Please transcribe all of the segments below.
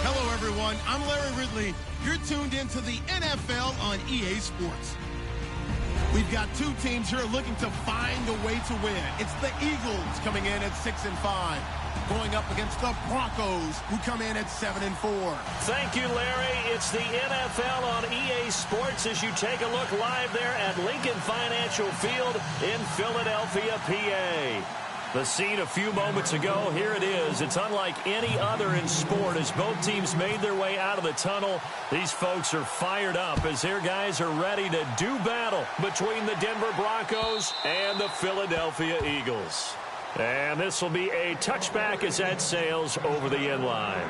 Hello, everyone. I'm Larry Ridley. You're tuned into the NFL on EA Sports. We've got two teams here looking to find a way to win. It's the Eagles coming in at 6-5, going up against the Broncos, who come in at 7-4. Thank you, Larry. It's the NFL on EA Sports as you take a look live there at Lincoln Financial Field in Philadelphia, PA. The scene a few moments ago, here it is. It's unlike any other in sport as both teams made their way out of the tunnel. These folks are fired up as their guys are ready to do battle between the Denver Broncos and the Philadelphia Eagles. And this will be a touchback as that sails over the end line.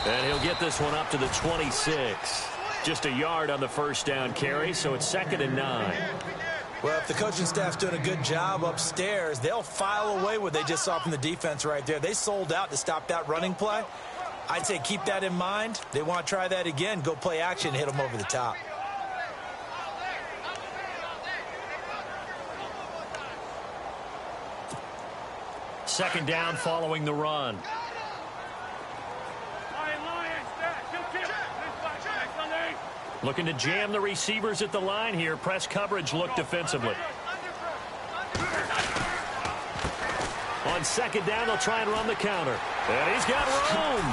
And he'll get this one up to the 26. Just a yard on the first down carry, so it's 2nd and 9. Well, if the coaching staff's doing a good job upstairs, they'll file away what they just saw from the defense right there. They sold out to stop that running play. I'd say keep that in mind. They want to try that again. Go play action and hit them over the top. Second down following the run. Looking to jam the receivers at the line here. Press coverage look defensively. On second down, they'll try and run the counter. And he's got room.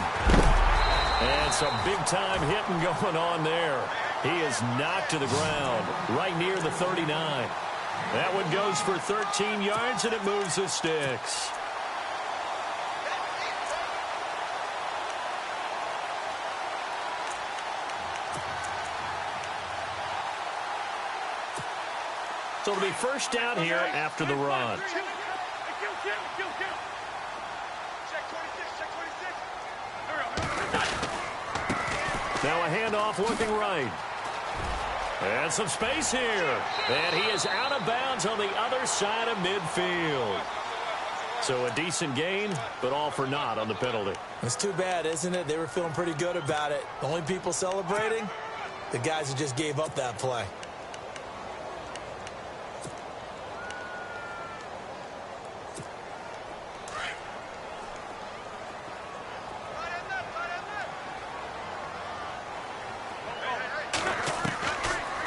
And some big-time hitting going on there. He is knocked to the ground right near the 39. That one goes for 13 yards, and it moves the sticks. So it'll be first down here after the run. Now a handoff looking right. And some space here. And he is out of bounds on the other side of midfield. So a decent gain, but all for naught on the penalty. It's too bad, isn't it? They were feeling pretty good about it. The only people celebrating, the guys who just gave up that play.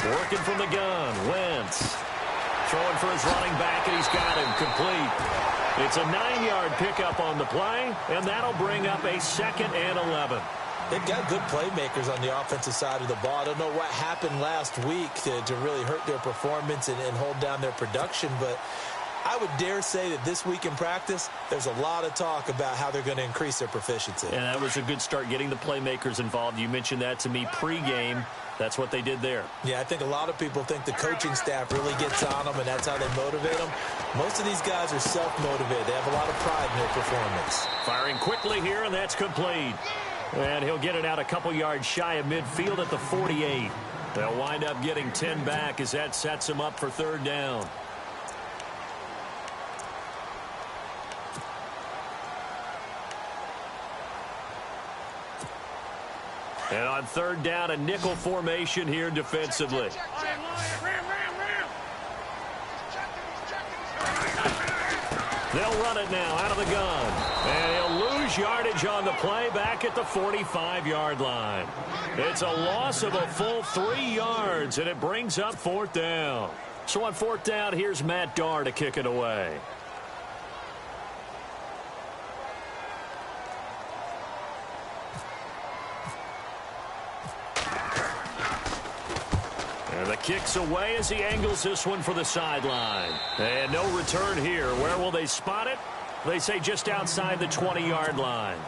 Working from the gun, Wentz. Throwing for his running back, and he's got him complete. It's a 9-yard pickup on the play, and that'll bring up a 2nd and 11. They've got good playmakers on the offensive side of the ball. I don't know what happened last week to really hurt their performance and hold down their production, but I would dare say that this week in practice, there's a lot of talk about how they're going to increase their proficiency. And that was a good start, getting the playmakers involved. You mentioned that to me pregame. That's what they did there. Yeah, I think a lot of people think the coaching staff really gets on them, and that's how they motivate them. Most of these guys are self-motivated. They have a lot of pride in their performance. Firing quickly here, and that's complete. And he'll get it out a couple yards shy of midfield at the 48. They'll wind up getting 10 back as that sets him up for 3rd down. And on 3rd down, a nickel formation here defensively. They'll run it now out of the gun. And he'll lose yardage on the play back at the 45-yard line. It's a loss of a full 3 yards, and it brings up 4th down. So on 4th down, here's Matt Darr to kick it away. And the kick's away as he angles this one for the sideline. And no return here. Where will they spot it? They say just outside the 20-yard line.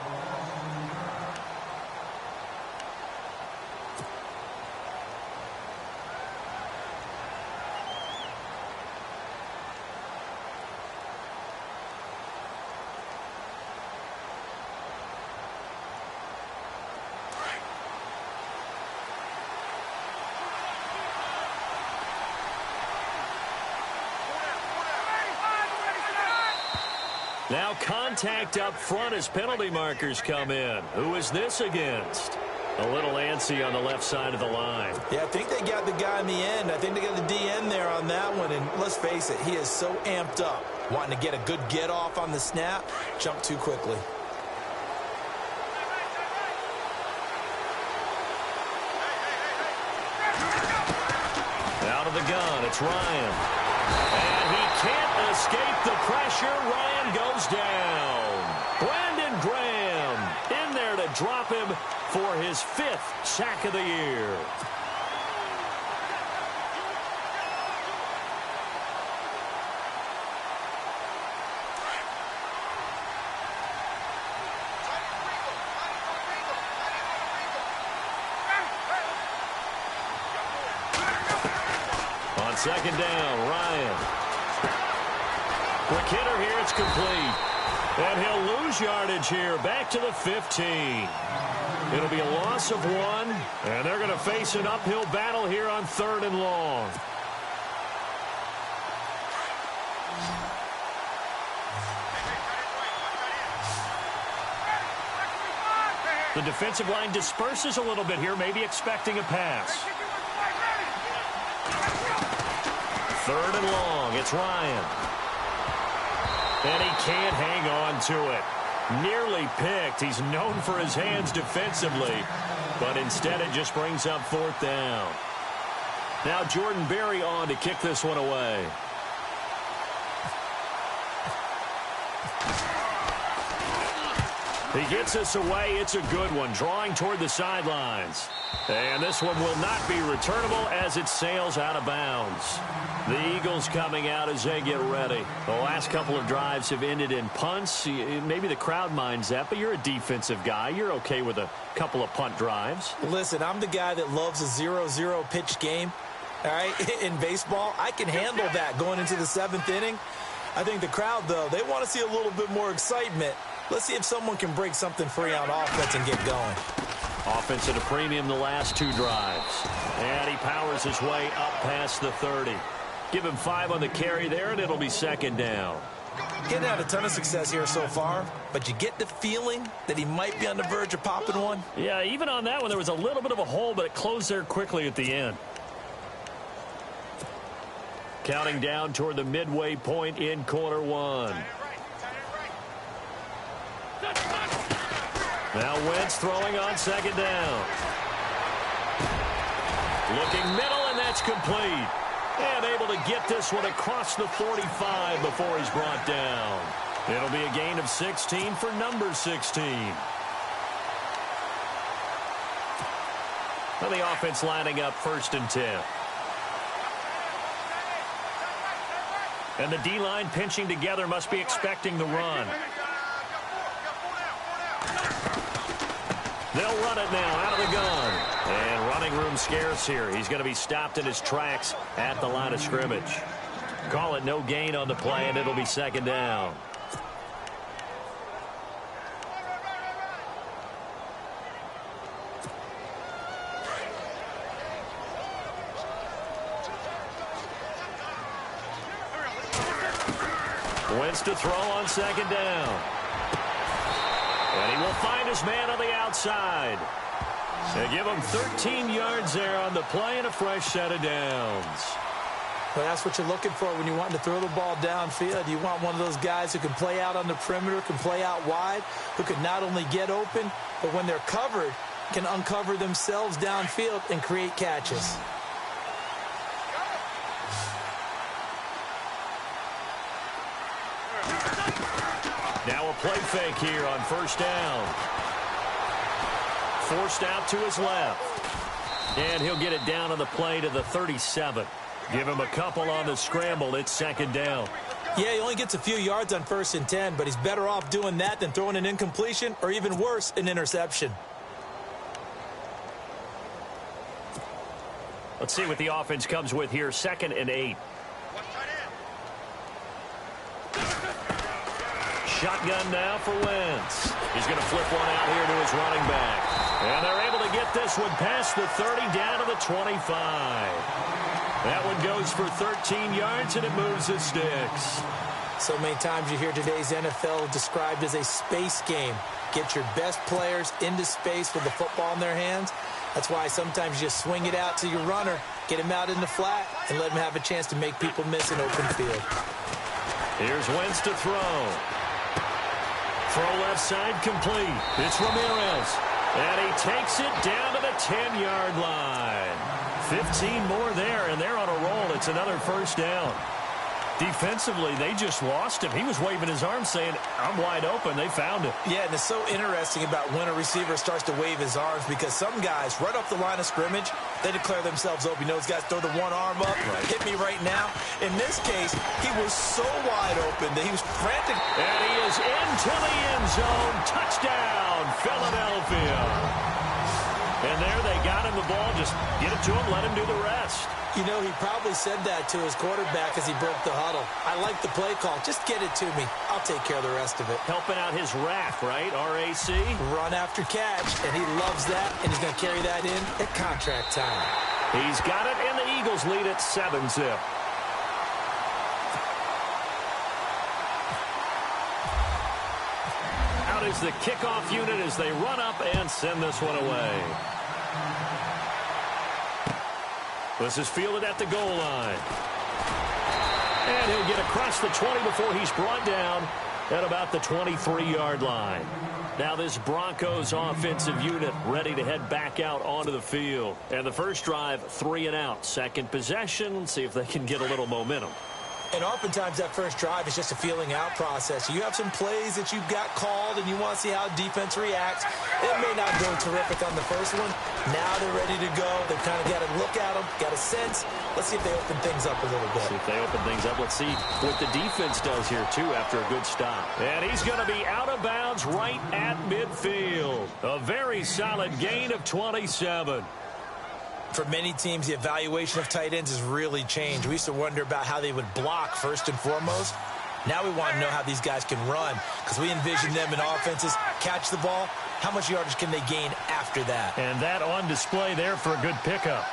Now contact up front as penalty markers come in. Who is this against? A little antsy on the left side of the line. Yeah, I think they got the guy in the end. I think they got the DN there on that one. And let's face it, he is so amped up, wanting to get a good get off on the snap, jump too quickly. Out of the gun, it's Ryan. And he can't escape the pressure. Ryan goes down. Brandon Graham in there to drop him for his 5th sack of the year. On second down, Ryan. Quick hitter here, it's complete. And he'll lose yardage here, back to the 15. It'll be a loss of 1, and they're going to face an uphill battle here on 3rd and long. The defensive line disperses a little bit here, maybe expecting a pass. 3rd and long, it's Ryan. And he can't hang on to it. Nearly picked. He's known for his hands defensively, but instead it just brings up 4th down. Now Jordan Berry on to kick this one away. He gets this away. It's a good one, drawing toward the sidelines. And this one will not be returnable as it sails out of bounds. The Eagles coming out as they get ready. The last couple of drives have ended in punts. Maybe the crowd minds that, but you're a defensive guy. You're okay with a couple of punt drives. Listen, I'm the guy that loves a 0-0 pitch game. All right, in baseball, I can handle that going into the 7th inning. I think the crowd, though, they want to see a little bit more excitement. Let's see if someone can break something free on offense and get going. Offense at a premium the last 2 drives. And he powers his way up past the 30. Give him 5 on the carry there, and it'll be 2nd down. He hasn't had a ton of success here so far, but you get the feeling that he might be on the verge of popping one. Yeah, even on that one, there was a little bit of a hole, but it closed there quickly at the end. Counting down toward the midway point in quarter 1. Now Wentz throwing on 2nd down. Looking middle, and that's complete. And able to get this one across the 45 before he's brought down. It'll be a gain of 16 for number 16. Now the offense lining up 1st and 10. And the D-line pinching together, must be expecting the run. They'll run it now out of the gun. And running room scarce here. He's going to be stopped in his tracks at the line of scrimmage. Call it no gain on the play, and it'll be 2nd down. Wentz to throw on 2nd down. And he will find his man on the outside. They give him 13 yards there on the play and a fresh set of downs. Well, that's what you're looking for when you want to throw the ball downfield. You want one of those guys who can play out on the perimeter, can play out wide, who can not only get open, but when they're covered, can uncover themselves downfield and create catches. Now a play fake here on 1st down. Forced out to his left. And he'll get it down on the play to the 37. Give him a couple on the scramble. It's 2nd down. Yeah, he only gets a few yards on 1st and 10, but he's better off doing that than throwing an incompletion or even worse, an interception. Let's see what the offense comes with here. 2nd and 8. Shotgun now for Wentz. He's going to flip one out here to his running back. And they're able to get this one past the 30 down to the 25. That one goes for 13 yards, and it moves the sticks. So many times you hear today's NFL described as a space game. Get your best players into space with the football in their hands. That's why sometimes you just swing it out to your runner, get him out in the flat, and let him have a chance to make people miss an open field. Here's Wentz to throw. Throw left side complete. It's Ramirez. And he takes it down to the 10-yard line. 15 more there, and they're on a roll. It's another first down. Defensively, they just lost him. He was waving his arms saying, I'm wide open. They found him. Yeah, and it's so interesting about when a receiver starts to wave his arms because some guys, right off the line of scrimmage, they declare themselves open. You know, those guys throw the one arm up, hit me right now. In this case, he was so wide open that he was frantic. And he is into the end zone. Touchdown, Philadelphia. And there they got him the ball. Just get it to him, let him do the rest. You know, he probably said that to his quarterback as he broke the huddle. I like the play call. Just get it to me. I'll take care of the rest of it. Helping out his rack, right? R-A-C? Run after catch, and he loves that, and he's going to carry that in at contract time. He's got it, and the Eagles lead at 7-zip. Out is the kickoff unit as they run up and send this one away. This is fielded at the goal line. And he'll get across the 20 before he's brought down at about the 23-yard line. Now this Broncos offensive unit ready to head back out onto the field. And the first drive, 3 and out. Second possession, see if they can get a little momentum. And oftentimes that first drive is just a feeling out process. You have some plays that you've got called and you want to see how defense reacts. It may not go terrific on the first one. Now they're ready to go. They've kind of got to look at them, got a sense. Let's see if they open things up a little bit. See if they open things up. Let's see what the defense does here, too, after a good stop. And he's going to be out of bounds right at midfield. A very solid gain of 27. For many teams, the evaluation of tight ends has really changed. We used to wonder about how they would block first and foremost. Now we want to know how these guys can run because we envision them in offenses, catch the ball. How much yardage can they gain after that? And that on display there for a good pickup.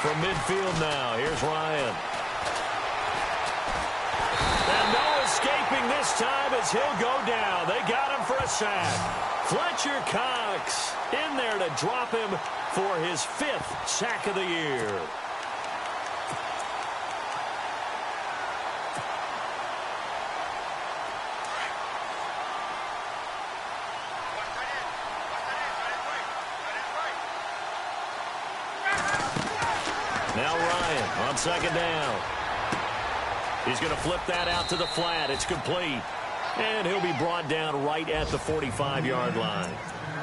From midfield now, here's Ryan. And no escaping this time as he'll go down. They got him for a sack. Fletcher Cox in there to drop him for his 5th sack of the year. Now Ryan on second down. He's going to flip that out to the flat. It's complete. And he'll be brought down right at the 45-yard line.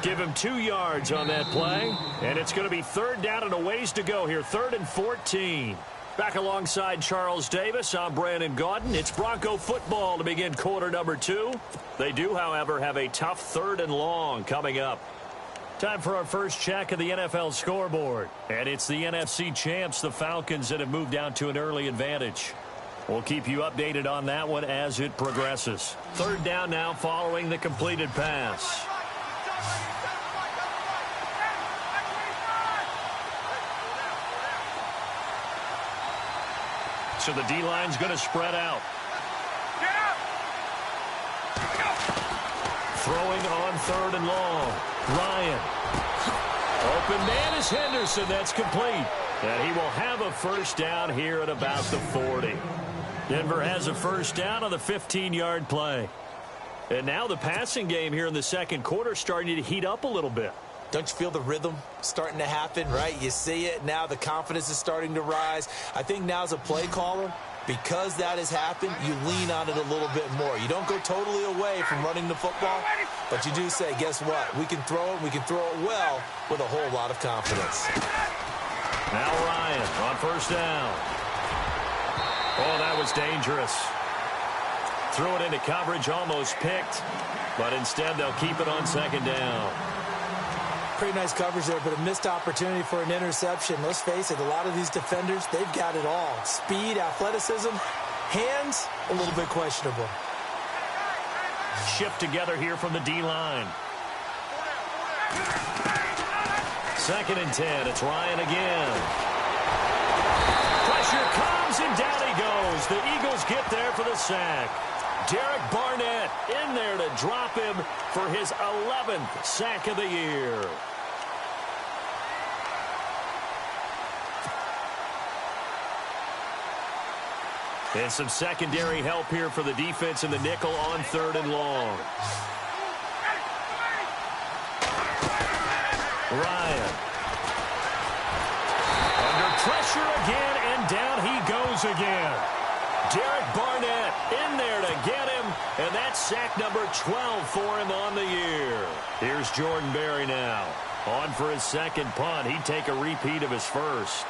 Give him 2 yards on that play. And it's going to be 3rd down and a ways to go here. 3rd and 14. Back alongside Charles Davis, I'm Brandon Gaudin. It's Bronco football to begin quarter number 2. They do, however, have a tough 3rd and long coming up. Time for our first check of the NFL scoreboard. And it's the NFC champs, the Falcons, that have moved down to an early advantage. We'll keep you updated on that one as it progresses. 3rd down now following the completed pass. So the D-line's going to spread out. Throwing on 3rd and long. Ryan. Open man is Henderson. That's complete. And he will have a first down here at about the 40. Denver has a first down on the 15-yard play. And now the passing game here in the second quarter starting to heat up a little bit. Don't you feel the rhythm starting to happen, right? You see it. Now the confidence is starting to rise. I think now as a play caller, because that has happened, you lean on it a little bit more. You don't go totally away from running the football, but you do say, guess what? We can throw it. We can throw it well with a whole lot of confidence. Now Ryan on first down. Oh, that was dangerous. Threw it into coverage, almost picked, but instead they'll keep it on second down. Pretty nice coverage there, but a missed opportunity for an interception. Let's face it, a lot of these defenders, they've got it all. Speed, athleticism, hands, a little bit questionable. Shift together here from the D-line. 2nd and 10. It's Ryan again. Pressure comes, and down he goes. The Eagles get there for the sack. Derek Barnett in there to drop him for his 11th sack of the year. And some secondary help here for the defense in the nickel on 3rd and long. Ryan. Under pressure again, and down he goes again. Derek Barnett in there to get him, and that's sack number 12 for him on the year. Here's Jordan Berry now. On for his 2nd punt. He'd take a repeat of his first.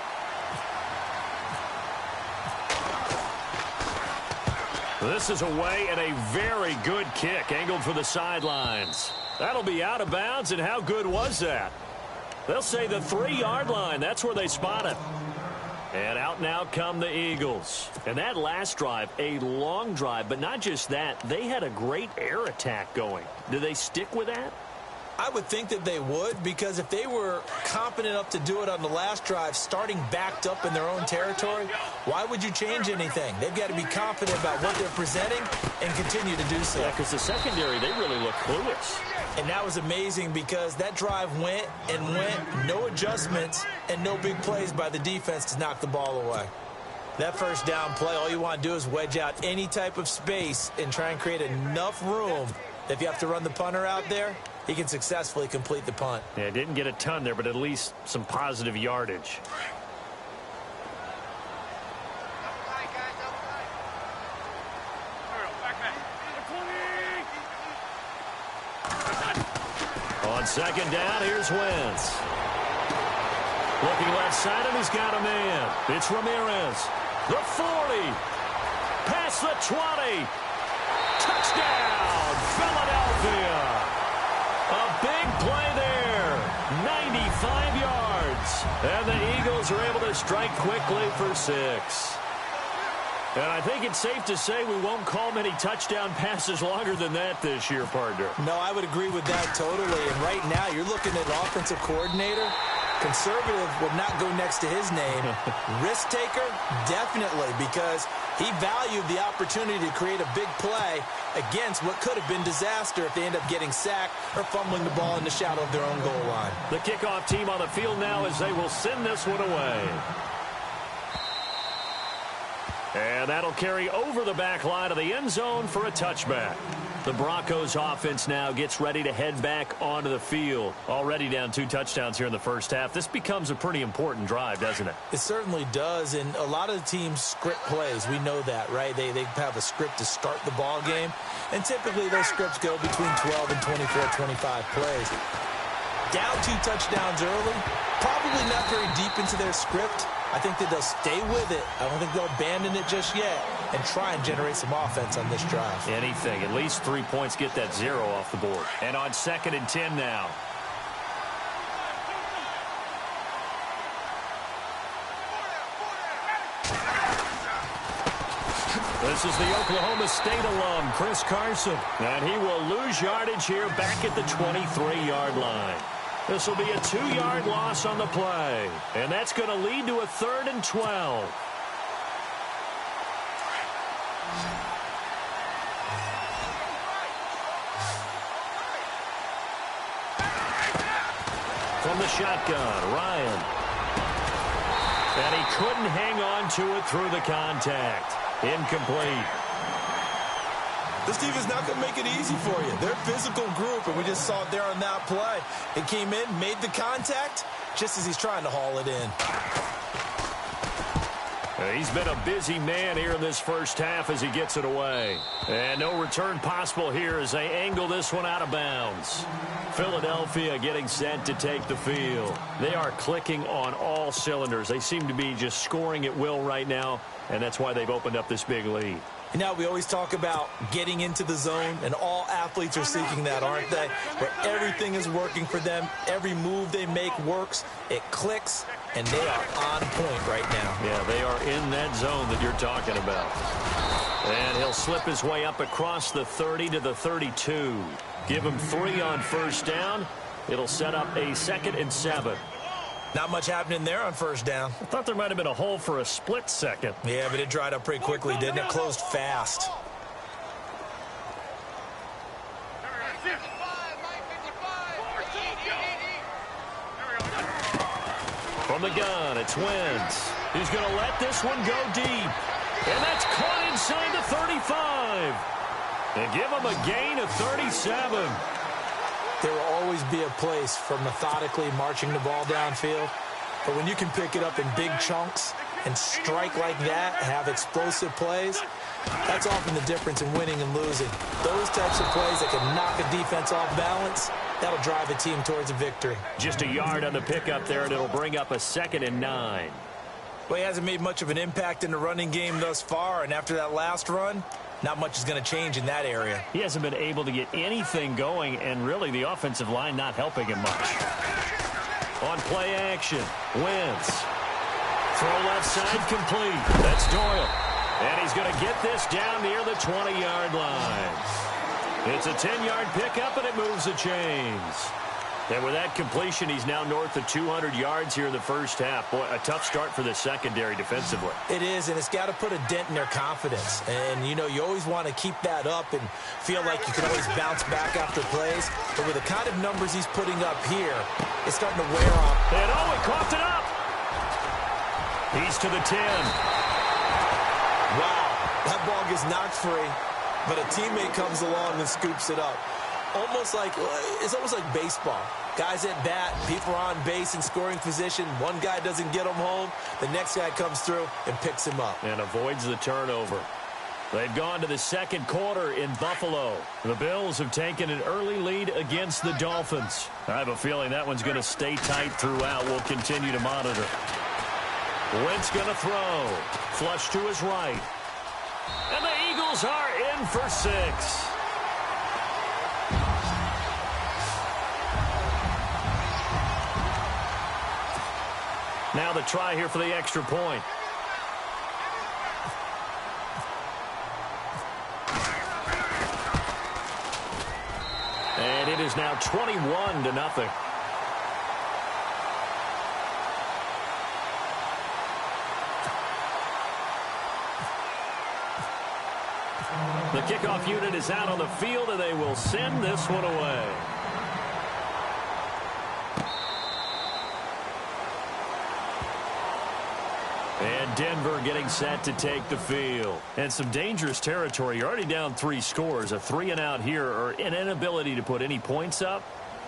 This is away, and a very good kick angled for the sidelines. That'll be out of bounds, and how good was that? They'll say the 3-yard line. That's where they spot it. And out now come the Eagles. And that last drive, a long drive, but not just that. They had a great air attack going. Do they stick with that? I would think that they would, because if they were confident enough to do it on the last drive, starting backed up in their own territory, why would you change anything? They've got to be confident about what they're presenting and continue to do so. Yeah, because the secondary, they really look clueless. And that was amazing because that drive went and went, no adjustments and no big plays by the defense to knock the ball away. That first down play, all you want to do is wedge out any type of space and try and create enough room that if you have to run the punter out there, he can successfully complete the punt. Yeah, didn't get a ton there, but at least some positive yardage. On 2nd down, here's Wentz. Looking left side, and he's got a man. It's Ramirez. The 40. Past the 20. Touchdown, Philadelphia. A big play there. 95 yards. And the Eagles are able to strike quickly for 6. And I think it's safe to say we won't call many touchdown passes longer than that this year, partner. No, I would agree with that totally. And right now, you're looking at an offensive coordinator. Conservative would not go next to his name. Risk taker, definitely, because he valued the opportunity to create a big play against what could have been disaster if they end up getting sacked or fumbling the ball in the shadow of their own goal line. The kickoff team on the field now as they will send this one away. And that'll carry over the back line of the end zone for a touchback. The Broncos offense now gets ready to head back onto the field. Already down 2 touchdowns here in the first half. This becomes a pretty important drive, doesn't it? It certainly does, and a lot of the teams script plays. We know that, right? They have a script to start the ball game, and typically those scripts go between 12 and 24, 25 plays. Down 2 touchdowns early, probably not very deep into their script. I think that they'll stay with it. I don't think they'll abandon it just yet and try and generate some offense on this drive. Anything. At least 3 points, get that 0 off the board. And on 2nd and 10 now. This is the Oklahoma State alum, Chris Carson. And he will lose yardage here back at the 23-yard line. This will be a 2-yard loss on the play. And that's going to lead to a 3rd and 12. From the shotgun, Ryan. And he couldn't hang on to it through the contact. Incomplete. This defense is not going to make it easy for you. They're a physical group, and we just saw it there on that play. It came in, made the contact, just as he's trying to haul it in. He's been a busy man here in this first half as he gets it away. And no return possible here as they angle this one out of bounds. Philadelphia getting set to take the field. They are clicking on all cylinders. They seem to be just scoring at will right now, and that's why they've opened up this big lead. You know, we always talk about getting into the zone, and all athletes are seeking that, aren't they? Where everything is working for them. Every move they make works. It clicks, and they are on point right now. Yeah, they are in that zone that you're talking about. And he'll slip his way up across the 30 to the 32. Give him 3 on first down. It'll set up a 2nd and 7. Not much happening there on first down. I thought there might have been a hole for a split second. Yeah, but it dried up pretty quickly, didn't it? Closed fast. From the gun, it's Wentz. He's going to let this one go deep. And that's caught inside the 35. And give him a gain of 37. There will always be a place for methodically marching the ball downfield. But when you can pick it up in big chunks and strike like that, have explosive plays, that's often the difference in winning and losing. Those types of plays that can knock a defense off balance, that'll drive a team towards a victory. Just a yard on the pickup there, and it'll bring up a 2nd and 9. Well, he hasn't made much of an impact in the running game thus far, and after that last run, not much is going to change in that area. He hasn't been able to get anything going, and really the offensive line not helping him much. On play action, Wentz. Throw left side complete. That's Doyle. And he's going to get this down near the 20-yard line. It's a 10-yard pickup, and it moves the chains. And with that completion, he's now north of 200 yards here in the first half. Boy, a tough start for the secondary defensively. It is, and it's got to put a dent in their confidence. And, you know, you always want to keep that up and feel like you can always bounce back after plays. But with the kind of numbers he's putting up here, it's starting to wear off. And he coughed it up. He's to the 10. Wow, that ball gets knocked free, but a teammate comes along and scoops it up. It's almost like baseball. Guys at bat, people are on base in scoring position. One guy doesn't get him home. The next guy comes through and picks him up. And avoids the turnover. They've gone to the second quarter in Buffalo. The Bills have taken an early lead against the Dolphins. I have a feeling that one's going to stay tight throughout. We'll continue to monitor. Wentz going to throw. Flush to his right. And the Eagles are in for 6. Now the try here for the extra point. And it is now 21-0. The kickoff unit is out on the field, and they will send this one away. And Denver getting set to take the field. And some dangerous territory. You're already down 3 scores. A 3-and-out here, or an inability to put any points up.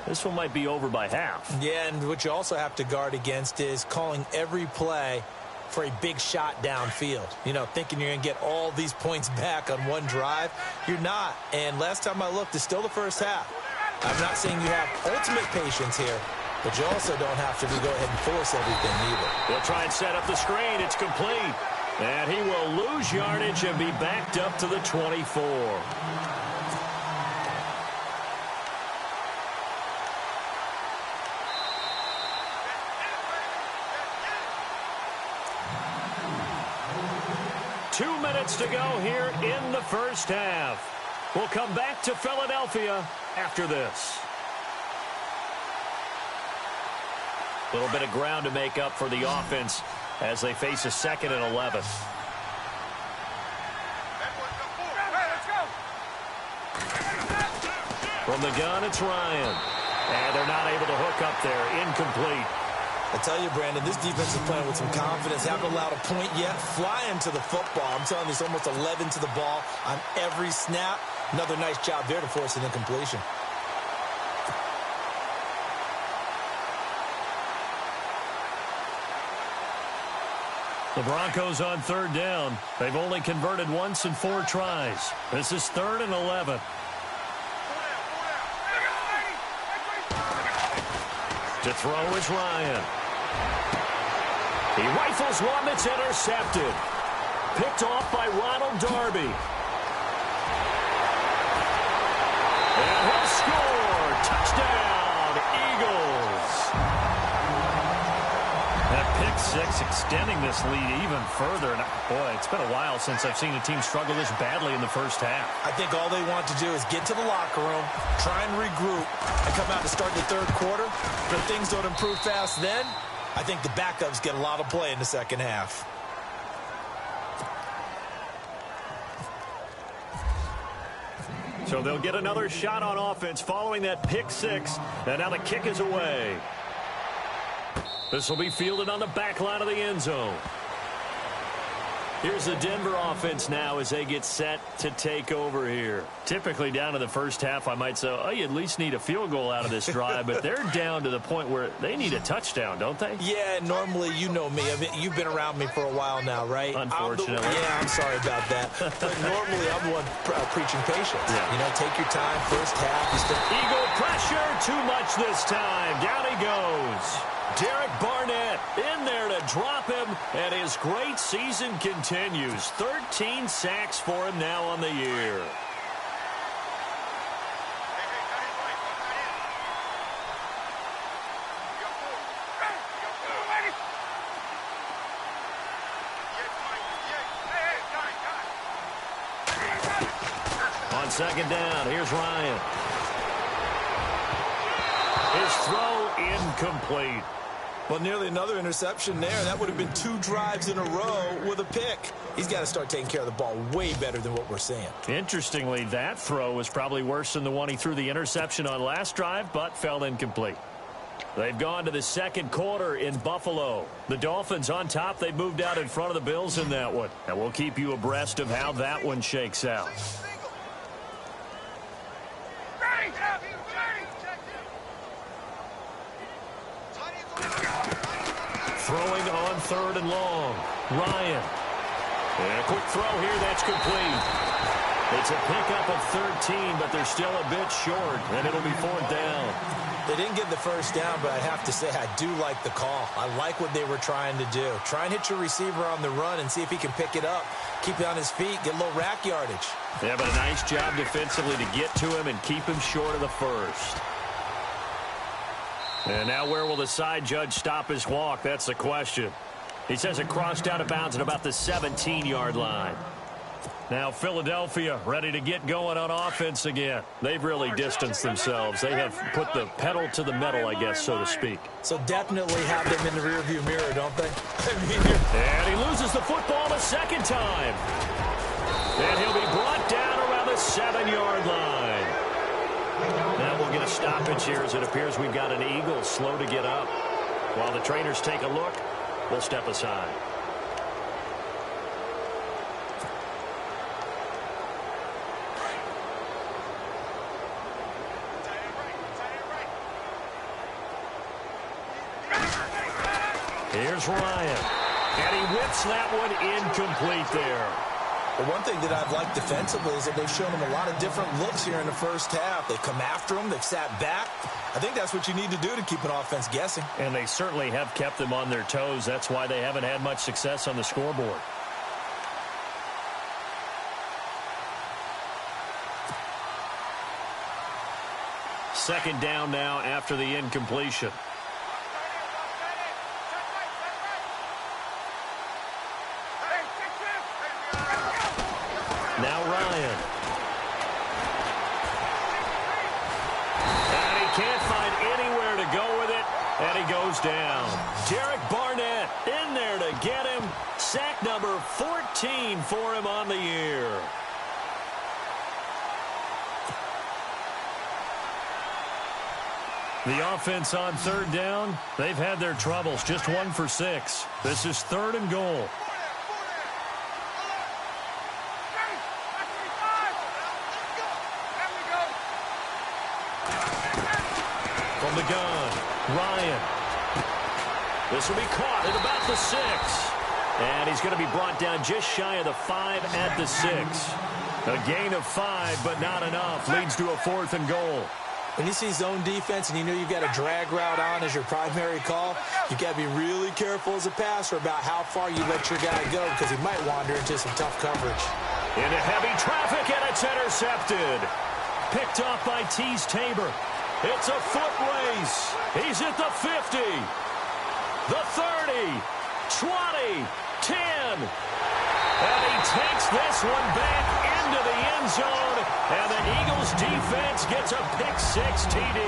This one might be over by half. Yeah, and what you also have to guard against is calling every play for a big shot downfield. You know, thinking you're going to get all these points back on one drive. You're not. And last time I looked, it's still the first half. I'm not saying you have ultimate patience here, but you also don't have to go ahead and force everything either. They'll try and set up the screen. It's complete. And he will lose yardage and be backed up to the 24. Two minutes to go here in the first half. We'll come back to Philadelphia after this. A little bit of ground to make up for the offense as they face a 2nd and 11. From the gun, it's Ryan. And they're not able to hook up there. Incomplete. I tell you, Brandon, this defense is playing with some confidence. Haven't allowed a point yet. Flying to the football. I'm telling you, it's almost 11 to the ball on every snap. Another nice job there to force an incompletion. The Broncos on 3rd down. They've only converted once in 4 tries. This is 3rd and 11. To throw is Ryan. He rifles one that's intercepted. Picked off by Ronald Darby. And he'll score. Touchdown, Eagles. That pick 6 extending this lead even further. And boy, it's been a while since I've seen a team struggle this badly in the first half. I think all they want to do is get to the locker room, try and regroup, and come out to start the 3rd quarter. But if things don't improve fast then, I think the backups get a lot of play in the second half. So they'll get another shot on offense following that pick six. And now the kick is away. This will be fielded on the back line of the end zone. Here's the Denver offense now as they get set to take over here. Typically down to the first half, I might say, oh, you at least need a field goal out of this drive, but they're down to the point where they need a touchdown, don't they? Yeah, normally, you know me. I mean, you've been around me for a while now, right? Unfortunately. I'm sorry about that. But normally, I'm the one preaching patience. Yeah. You know, take your time, first half. Eagle pressure, too much this time. Down he goes. Derek Barnett in there to drop him, and his great season continues. 13 sacks for him now on the year. On second down, here's Ryan. His throw incomplete. Well, nearly another interception there. That would have been 2 drives in a row with a pick. He's got to start taking care of the ball way better than what we're seeing. Interestingly, that throw was probably worse than the one he threw the interception on last drive, but fell incomplete. They've gone to the second quarter in Buffalo. The Dolphins on top. They moved out in front of the Bills in that one. And we'll keep you abreast of how that one shakes out. Throwing on third and long. Ryan. And a quick throw here. That's complete. It's a pickup of 13, but they're still a bit short, and it'll be fourth down. They didn't get the first down, but I have to say I do like the call. I like what they were trying to do. Try and hit your receiver on the run and see if he can pick it up. Keep it on his feet, get a little rack yardage. Yeah, but a nice job defensively to get to him and keep him short of the first. And now where will the side judge stop his walk? That's the question. He says it crossed out of bounds at about the 17-yard line. Now Philadelphia ready to get going on offense again. They've really distanced themselves. They have put the pedal to the metal, I guess, so to speak. So definitely have them in the rearview mirror, don't they? And he loses the football the second time. And he'll be brought down around the 7-yard line. Now we'll get a stoppage here as it appears we've got an Eagle slow to get up. While the trainers take a look, we'll step aside. Here's Ryan. And he whips that one incomplete there. The one thing that I've liked defensively is that they've shown him a lot of different looks here in the first half. They've come after him. They've sat back. I think that's what you need to do to keep an offense guessing. And they certainly have kept them on their toes. That's why they haven't had much success on the scoreboard. Second down now after the incompletion. Now Ryan. And he can't find anywhere to go with it, and he goes down. Derek Barnett in there to get him. Sack number 14 for him on the year. The offense on third down, they've had their troubles. Just 1 for 6. This is third and goal. From the gun, Ryan. This will be caught at about the 6. And he's going to be brought down just shy of the 5 at the 6. A gain of 5, but not enough. Leads to a 4th and goal. When you see zone defense and you know you've got a drag route on as your primary call, you've got to be really careful as a passer about how far you let your guy go because he might wander into some tough coverage. Into heavy traffic, and it's intercepted. Picked off by Tease Tabor. It's a foot race. He's at the 50, the 30, 20, 10. And he takes this one back into the end zone. And the Eagles defense gets a pick 6 TD.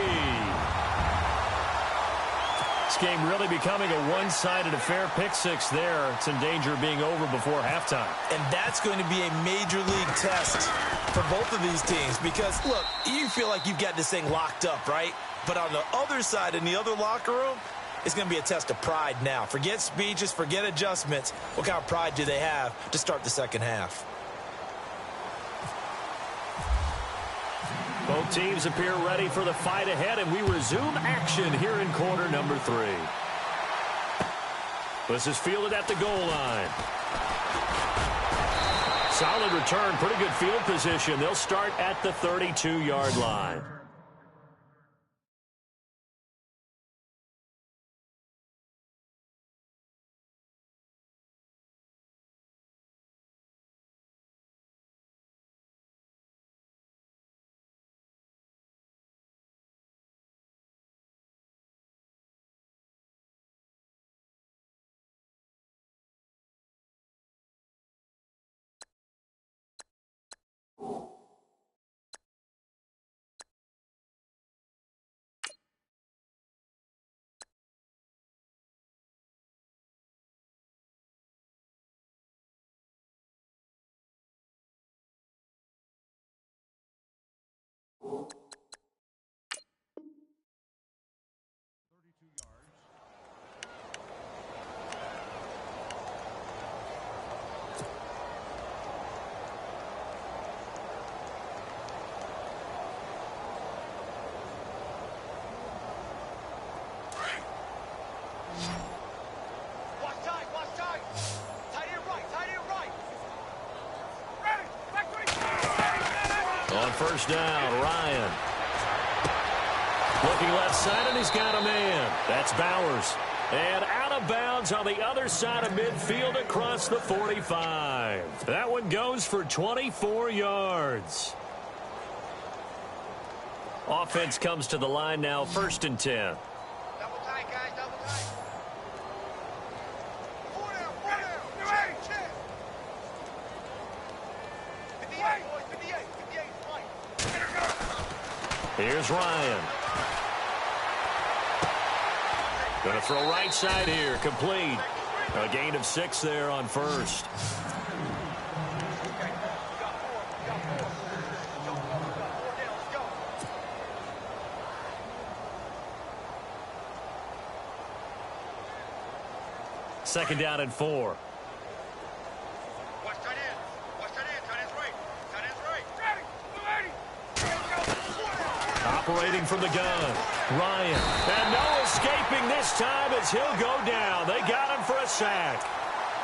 This game really becoming a one-sided affair. Pick six there. It's in danger of being over before halftime. And that's going to be a major league test for both of these teams because, look, you feel like you've got this thing locked up, right? But on the other side, in the other locker room, it's going to be a test of pride now. Forget speeches, forget adjustments. What kind of pride do they have to start the second half? Both teams appear ready for the fight ahead, and we resume action here in quarter number 3. This is fielded at the goal line. Solid return, pretty good field position. They'll start at the 32-yard line. On first down, Ryan. Looking left side, and he's got a man. That's Bowers. And out of bounds on the other side of midfield across the 45. That one goes for 24 yards. Offense comes to the line now, 1st and 10. Double tight, guys, double tight. 4 down, 4 down. Check. 58, boys, 58, 58, right. Here's Ryan. Going to throw right side here, complete. A gain of 6 there on first. Second down and 4. Watch tight end. Watch tight end. Tight end's right. Tight end's right. Operating from the gun. Ryan. And no escaping this time as he'll go down. They got him for a sack.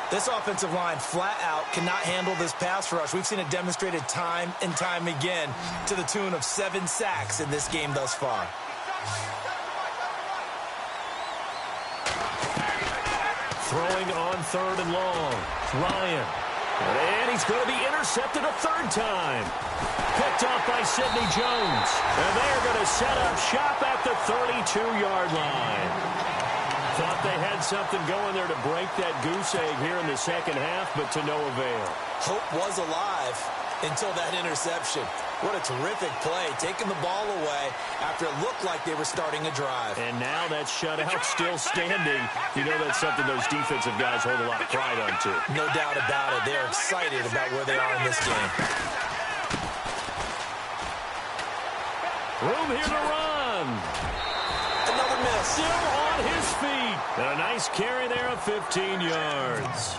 This offensive line flat out cannot handle this pass rush. We've seen it demonstrated time and time again to the tune of 7 sacks in this game thus far. Throwing on 3rd and long. Ryan. And he's going to be intercepted a 3rd time. Picked off by Sidney Jones. And they're going to set up shop at the 32-yard line. Thought they had something going there to break that goose egg here in the second half, but to no avail. Hope was alive until that interception. What a terrific play, taking the ball away after it looked like they were starting a drive. And now that shutout still standing. You know that's something those defensive guys hold a lot of pride on, too. No doubt about it. They're excited about where they are in this game. Room here to run. Another miss. Still on his feet. And a nice carry there of 15 yards.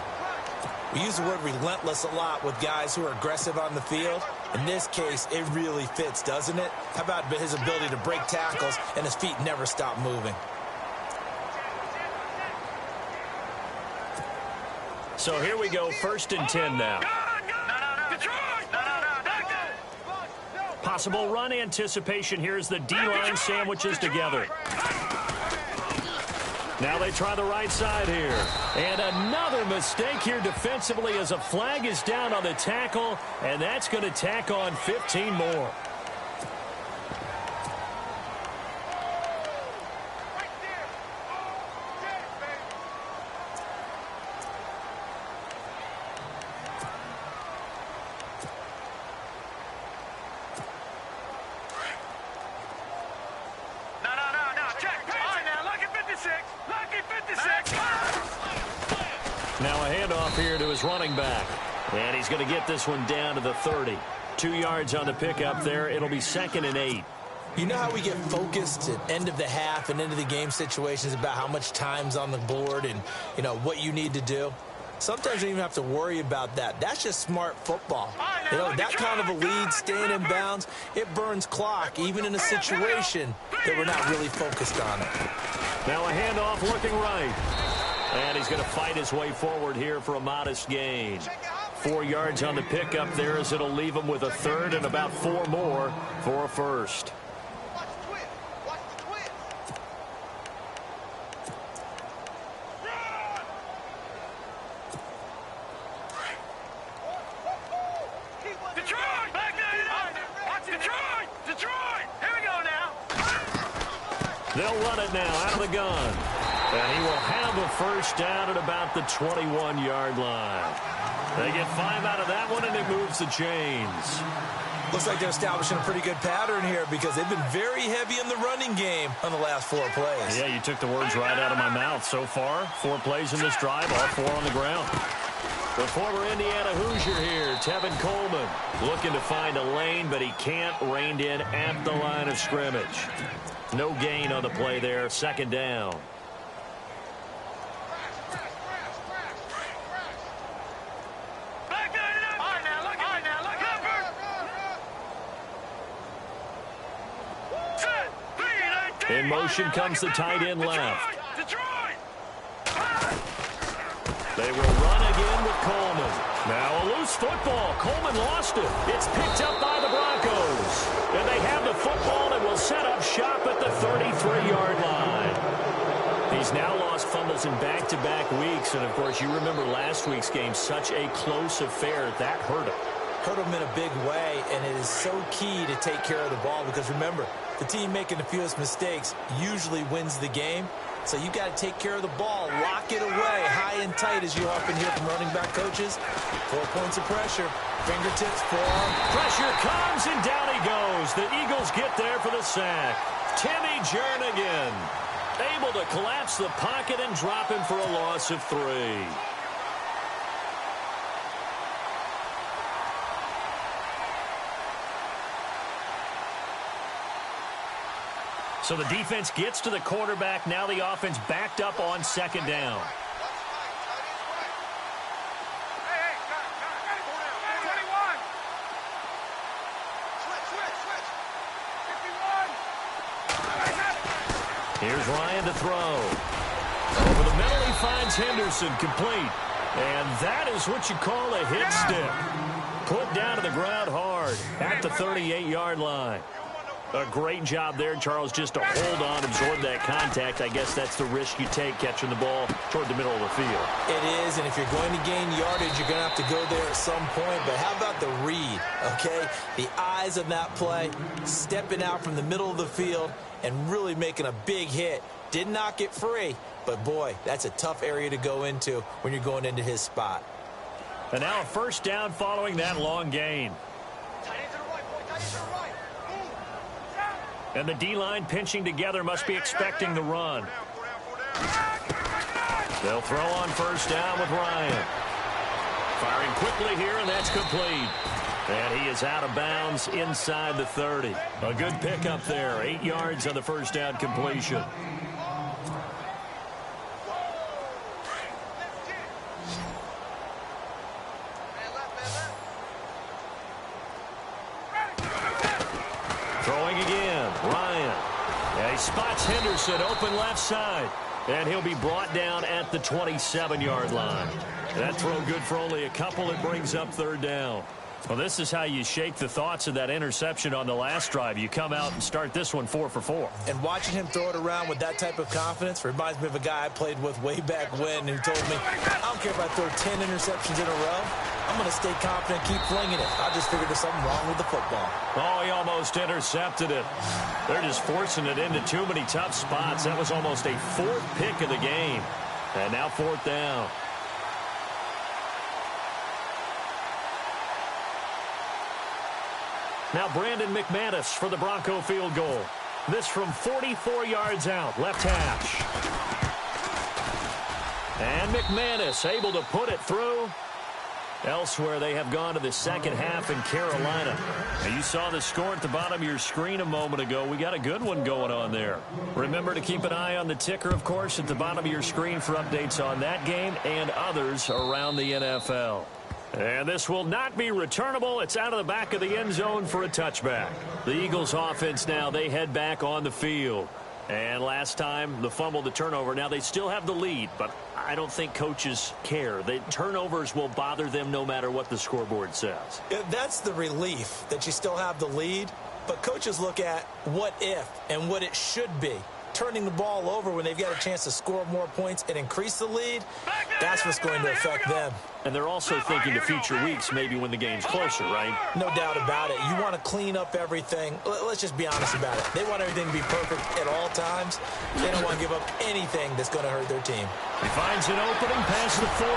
We use the word relentless a lot with guys who are aggressive on the field. In this case, it really fits, doesn't it? How about his ability to break tackles and his feet never stop moving? So here we go, 1st and 10 now. Possible run anticipation here as the D-line sandwiches together. Now they try the right side here. And another mistake here defensively as a flag is down on the tackle, and that's going to tack on 15 more. off here to his running back. And he's going to get this one down to the 30. 2 yards on the pickup there. It'll be 2nd and 8. You know how we get focused at end of the half and into the game situations about how much time's on the board and, you know, what you need to do? Sometimes you don't even have to worry about that. That's just smart football. You know, that kind of a lead, staying in bounds, it burns clock, even in a situation that we're not really focused on it. Now a handoff looking right. And he's going to fight his way forward here for a modest gain. 4 yards on the pickup there as it'll leave him with a 3rd and about 4 more for a 1st. They'll run it now out of the gun. And he will have a 1st down at about the 21-yard line. They get 5 out of that one, and it moves the chains. Looks like they're establishing a pretty good pattern here because they've been very heavy in the running game on the last 4 plays. Yeah, you took the words right out of my mouth. So far, 4 plays in this drive, all 4 on the ground. The former Indiana Hoosier here, Tevin Coleman, looking to find a lane, but he can't, reined in at the line of scrimmage. No gain on the play there, 2nd down. In motion comes the tight end left. They will run again with Coleman. Now a loose football. Coleman lost it. It's picked up by the Broncos. And they have the football and will set up shop at the 33-yard line. He's now lost fumbles in back-to-back weeks. And, of course, you remember last week's game, such a close affair. That hurt him. Hurt him in a big way, and it is so key to take care of the ball because, remember, the team making the fewest mistakes usually wins the game. So you got to take care of the ball, lock it away, high and tight, as you often hear from running back coaches. 4 points of pressure, fingertips, forearm. Pressure comes, and down he goes. The Eagles get there for the sack. Timmy Jernigan able to collapse the pocket and drop him for a loss of 3. So the defense gets to the quarterback. Now the offense backed up on 2nd down. Here's Ryan to throw. Over the middle, he finds Henderson, complete. And that is what you call a hit stick. Put down to the ground hard at the 38-yard line. A great job there, Charles, just to hold on, absorb that contact. I guess that's the risk you take catching the ball toward the middle of the field. It is, and if you're going to gain yardage, you're going to have to go there at some point. But how about the read, okay? The eyes of that play, stepping out from the middle of the field and really making a big hit. Didn't knock it free, but, boy, that's a tough area to go into when you're going into his spot. And now a 1st down following that long gain. And the D-line pinching together must be expecting the run. They'll throw on 1st down with Ryan. Firing quickly here, and that's complete. And he is out of bounds inside the 30. A good pickup there. 8 yards on the 1st down completion. Throwing again, Ryan. And he spots Henderson open left side. And he'll be brought down at the 27-yard line. That throw good for only a couple. It brings up 3rd down. Well, this is how you shake the thoughts of that interception on the last drive. You come out and start this one 4 for 4. And watching him throw it around with that type of confidence reminds me of a guy I played with way back when who told me, I don't care if I throw 10 interceptions in a row. I'm going to stay confident, keep flinging it. I just figured there's something wrong with the football. Oh, he almost intercepted it. They're just forcing it into too many tough spots. That was almost a 4th pick of the game. And now 4th down. Now Brandon McManus for the Bronco field goal. This from 44 yards out, left hash. And McManus able to put it through. Elsewhere, they have gone to the second half in Carolina. And you saw the score at the bottom of your screen a moment ago. We got a good one going on there. Remember to keep an eye on the ticker, of course, at the bottom of your screen for updates on that game and others around the NFL. And this will not be returnable. It's out of the back of the end zone for a touchback. The Eagles offense now, they head back on the field. And last time, the fumble, the turnover. Now, they still have the lead, but I don't think coaches care. The turnovers will bother them no matter what the scoreboard says. That's the relief, that you still have the lead. But coaches look at what if and what it should be. Turning the ball over when they've got a chance to score more points and increase the lead, that's what's going to affect them. And they're also thinking to future weeks, maybe when the game's closer, right? No doubt about it. You want to clean up everything. Let's just be honest about it. They want everything to be perfect at all times. They don't want to give up anything that's going to hurt their team. He finds an opening past the 40.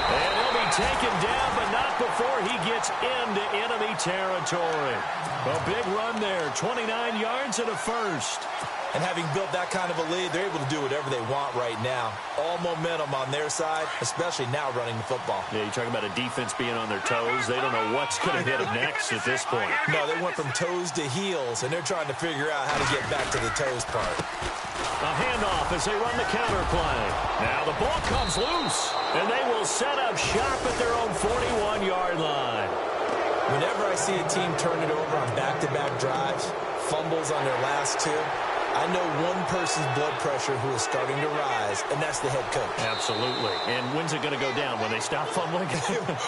And he'll be taken down, but not before he gets into enemy territory. A big run there, 29 yards and a first. And having built that kind of a lead, they're able to do whatever they want right now. All momentum on their side, especially now running the football. Yeah, you're talking about a defense being on their toes. They don't know what's going to hit them next at this point. No, they went from toes to heels, and they're trying to figure out how to get back to the toes part. A handoff as they run the counter play. Now the ball comes loose, and they will set up shop at their own 41-yard line. Whenever I see a team turn it over on back-to-back drives, fumbles on their last two, I know one person's blood pressure who is starting to rise, and that's the head coach. Absolutely. And when's it going to go down? When they stop fumbling?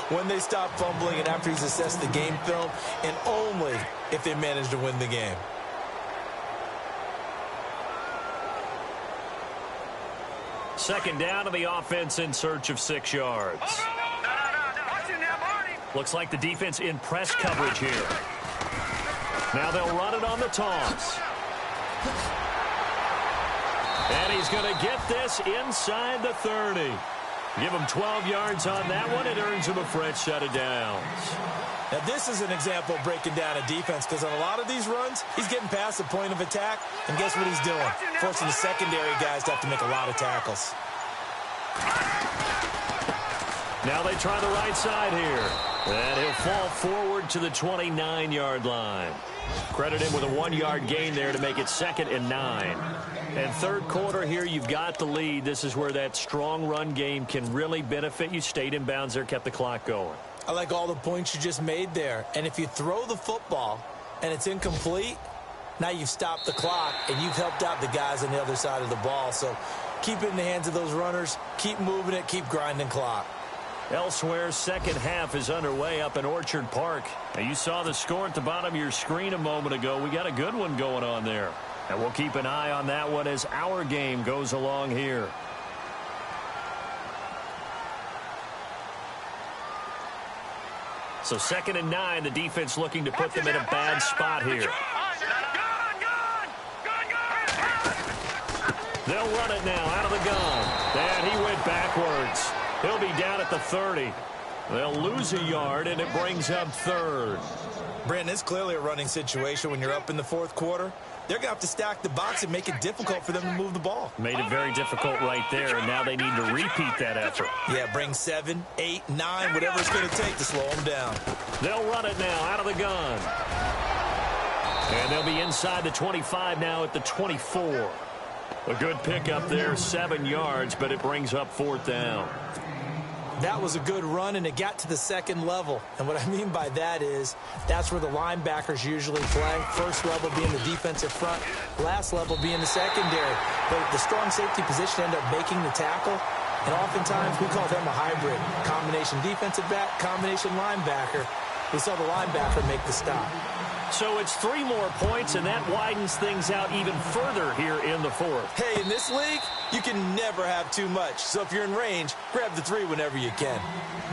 When they stop fumbling and after he's assessed the game film, and only if they manage to win the game. Second down to the offense in search of 6 yards. Looks like the defense in press coverage here. Now they'll run it on the toss. And he's going to get this inside the 30. Give him 12 yards on that one. It earns him a fresh set of downs. Now, this is an example of breaking down a defense because on a lot of these runs, he's getting past the point of attack. And guess what he's doing? Forcing the secondary guys to have to make a lot of tackles. Now they try the right side here. And he'll fall forward to the 29-yard line. Credit him with a 1-yard gain there to make it 2nd and 9. And third quarter here, you've got the lead. This is where that strong run game can really benefit you. Stayed in bounds there, kept the clock going. I like all the points you just made there. And if you throw the football and it's incomplete, now you've stopped the clock and you've helped out the guys on the other side of the ball. So keep it in the hands of those runners. Keep moving it. Keep grinding clock. Elsewhere, second half is underway up in Orchard Park. Now, you saw the score at the bottom of your screen a moment ago. We got a good one going on there. And we'll keep an eye on that one as our game goes along here. So 2nd and 9, the defense looking to put them in a bad spot here. They'll run it now out of the gun. And he went backwards. He'll be down at the 30. They'll lose a yard, and it brings up 3rd. Brandon, it's clearly a running situation when you're up in the fourth quarter. They're going to have to stack the box and make it difficult for them to move the ball. Made it very difficult right there, and now they need to repeat that effort. Yeah, bring 7, 8, 9, whatever it's going to take to slow them down. They'll run it now out of the gun. And they'll be inside the 25 now at the 24. A good pickup there, 7 yards, but it brings up 4th down. That was a good run, and it got to the second level. And what I mean by that is that's where the linebackers usually play. First level being the defensive front, last level being the secondary. But the strong safety position ended up making the tackle. And oftentimes we call them a hybrid. Combination defensive back, combination linebacker. We saw the linebacker make the stop. So it's 3 more points, and that widens things out even further here in the 4th. Hey, in this league, you can never have too much. So if you're in range, grab the 3 whenever you can.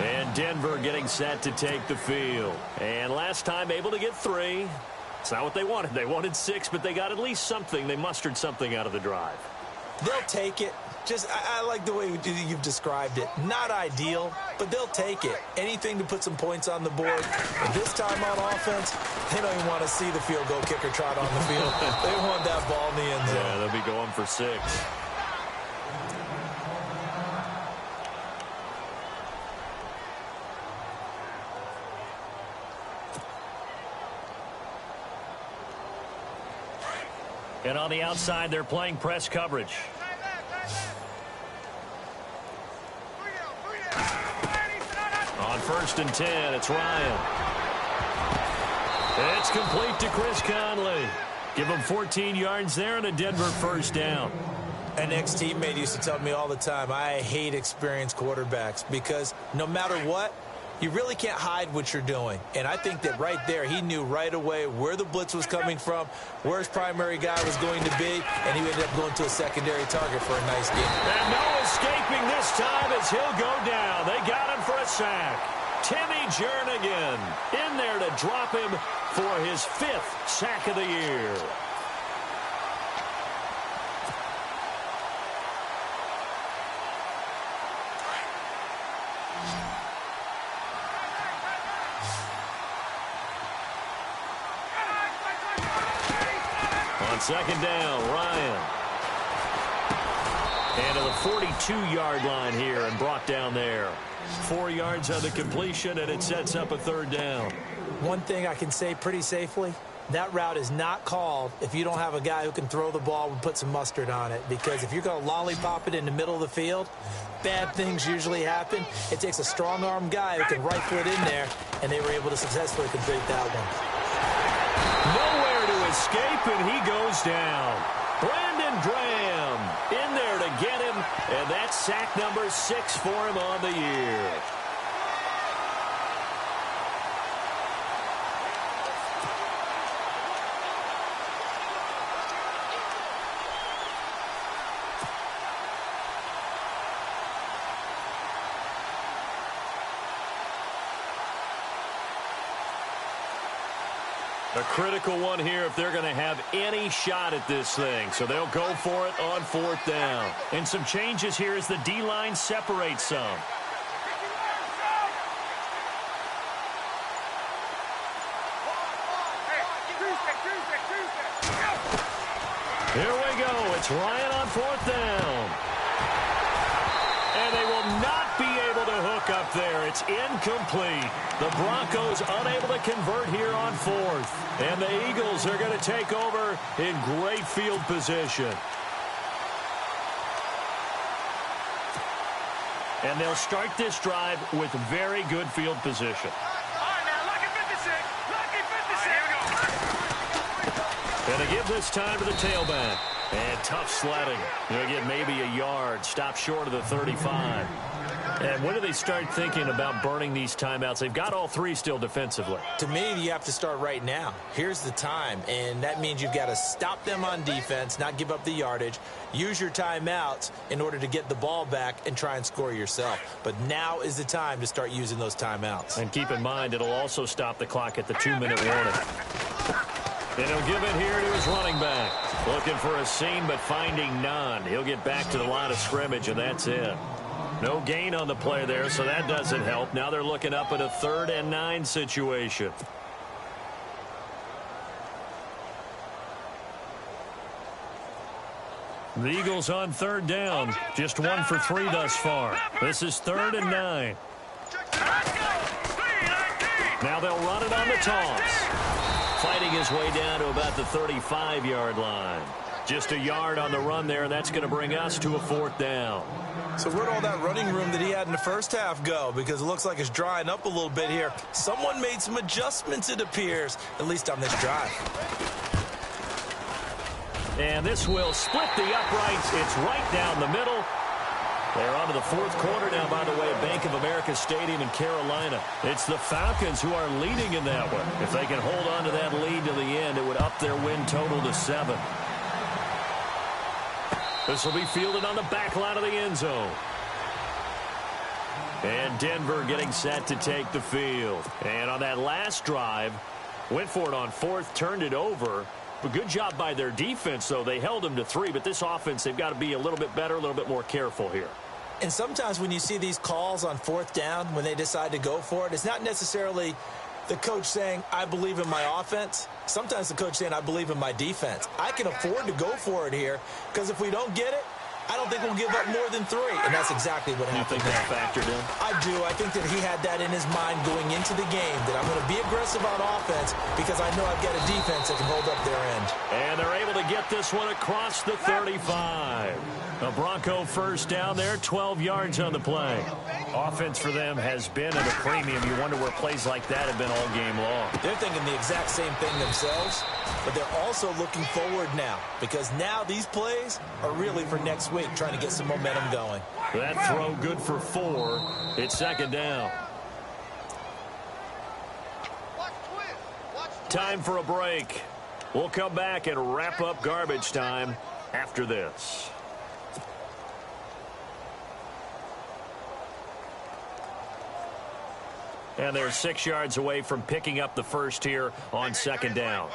And Denver getting set to take the field. And last time able to get 3. It's not what they wanted. They wanted 6, but they got at least something. They mustered something out of the drive. They'll take it. I like the way you've described it. Not ideal, but they'll take it. Anything to put some points on the board. And this time on offense, they don't even want to see the field goal kicker trot on the field. They want that ball in the end zone. Yeah, they'll be going for 6. And on the outside, they're playing press coverage. On 1st and 10, it's Ryan. It's complete to Chris Conley. Give him 14 yards there and a Denver first down. An ex-teammate used to tell me all the time, I hate experienced quarterbacks because no matter what, you really can't hide what you're doing. And I think that right there, he knew right away where the blitz was coming from, where his primary guy was going to be, and he ended up going to a secondary target for a nice game. And no escaping this time as he'll go down. They got him for a sack. Timmy Jernigan in there to drop him for his 5th sack of the year. On 2nd down, Ryan. And to the 42-yard line here and brought down there. 4 yards on the completion, and it sets up a 3rd down. One thing I can say pretty safely, that route is not called if you don't have a guy who can throw the ball and put some mustard on it. Because if you're going to lollipop it in the middle of the field, bad things usually happen. It takes a strong-arm guy who can rifle it in there, and they were able to successfully complete that one. Nowhere to escape, and he goes down. Brandon Graham in there to get him, and that's sack number 6 for him on the year. A critical one here if they're going to have any shot at this thing. So they'll go for it on 4th down. And some changes here as the D-line separates some. Here we go. It's Ryan on 4th down. And they will not be able to hook up there. It's incomplete. The Broncos unable to convert here on 4th. And the Eagles are going to take over in great field position. And they'll start this drive with very good field position. And they give this time to the tailback. And tough sledding. They'll get maybe a yard. Stop short of the 35. And when do they start thinking about burning these timeouts? They've got all 3 still defensively. To me, you have to start right now. Here's the time, and that means you've got to stop them on defense, not give up the yardage, use your timeouts in order to get the ball back and try and score yourself. But now is the time to start using those timeouts. And keep in mind, it'll also stop the clock at the 2-minute warning. And he'll give it here to his running back. Looking for a seam, but finding none. He'll get back to the line of scrimmage, and that's it. No gain on the play there, so that doesn't help. Now they're looking up at a 3rd and 9 situation. The Eagles on 3rd down. Just 1 for 3 thus far. This is 3rd and 9. Now they'll run it on the toss. Fighting his way down to about the 35-yard line. Just a yard on the run there, and that's going to bring us to a 4th down. So where'd all that running room that he had in the first half go? Because it looks like it's drying up a little bit here. Someone made some adjustments, it appears, at least on this drive. And this will split the uprights. It's right down the middle. They're on to the 4th quarter now, by the way, at Bank of America Stadium in Carolina. It's the Falcons who are leading in that one. If they can hold on to that lead to the end, it would up their win total to 7. This will be fielded on the back line of the end zone. And Denver getting set to take the field. And on that last drive, went for it on 4th, turned it over. But good job by their defense, though. They held them to 3, but this offense, they've got to be a little bit better, a little bit more careful here. And sometimes when you see these calls on 4th down, when they decide to go for it, it's not necessarily the coach saying, I believe in my offense. Sometimes the coach saying, I believe in my defense. I can afford to go for it here because if we don't get it, I don't think we'll give up more than 3. And that's exactly what happened. You think that factored in? I do. I think that he had that in his mind going into the game, that I'm going to be aggressive on offense because I know I've got a defense that can hold up their end. And they're able to get this one across the 35. A Bronco first down there, 12 yards on the play. Offense for them has been at a premium. You wonder where plays like that have been all game long. They're thinking the exact same thing themselves, but they're also looking forward now because now these plays are really for next week, trying to get some momentum going. That throw good for 4. It's second down. Time for a break. We'll come back and wrap up garbage time after this. And they're 6 yards away from picking up the first here on second down.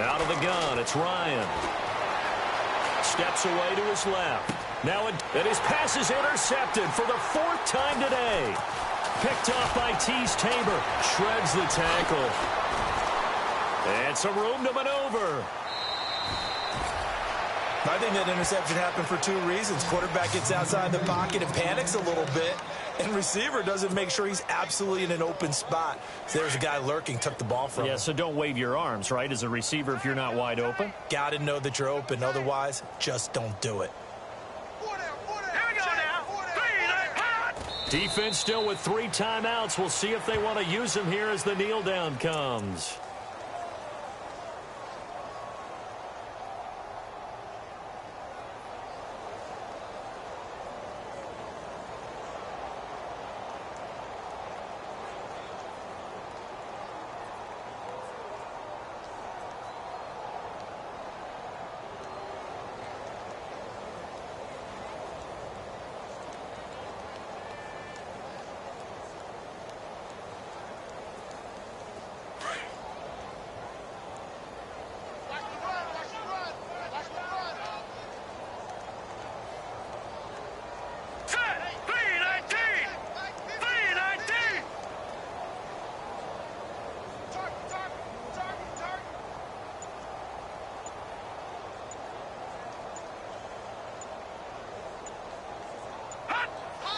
Out of the gun, it's Ryan. Steps away to his left. Now and his pass is intercepted for the 4th time today. Picked off by Tease Tabor. Shreds the tackle. And some room to maneuver. I think that interception happened for 2 reasons. Quarterback gets outside the pocket and panics a little bit, and receiver doesn't make sure he's absolutely in an open spot. So there's a guy lurking, took the ball from him. Yeah, so don't wave your arms, right, as a receiver if you're not wide open? Got to know that you're open. Otherwise, just don't do it. Defense still with 3 timeouts. We'll see if they want to use them here as the kneel down comes.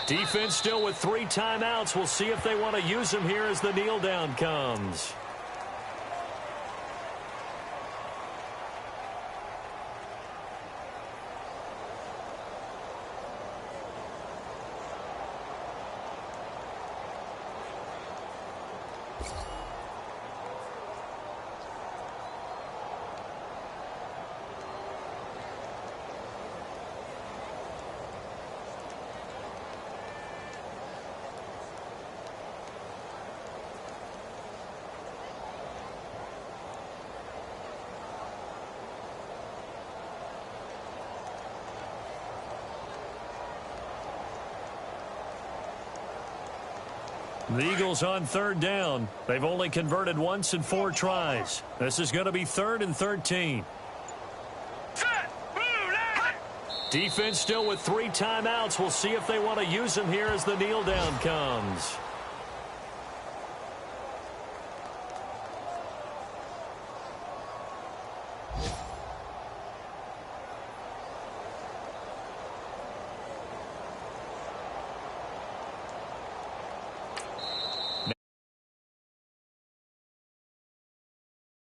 Defense still with 3 timeouts. We'll see if they want to use them here as the kneel down comes. The Eagles on 3rd down. They've only converted once in 4 tries. This is going to be 3rd and 13. Defense still with 3 timeouts. We'll see if they want to use them here as the kneel down comes.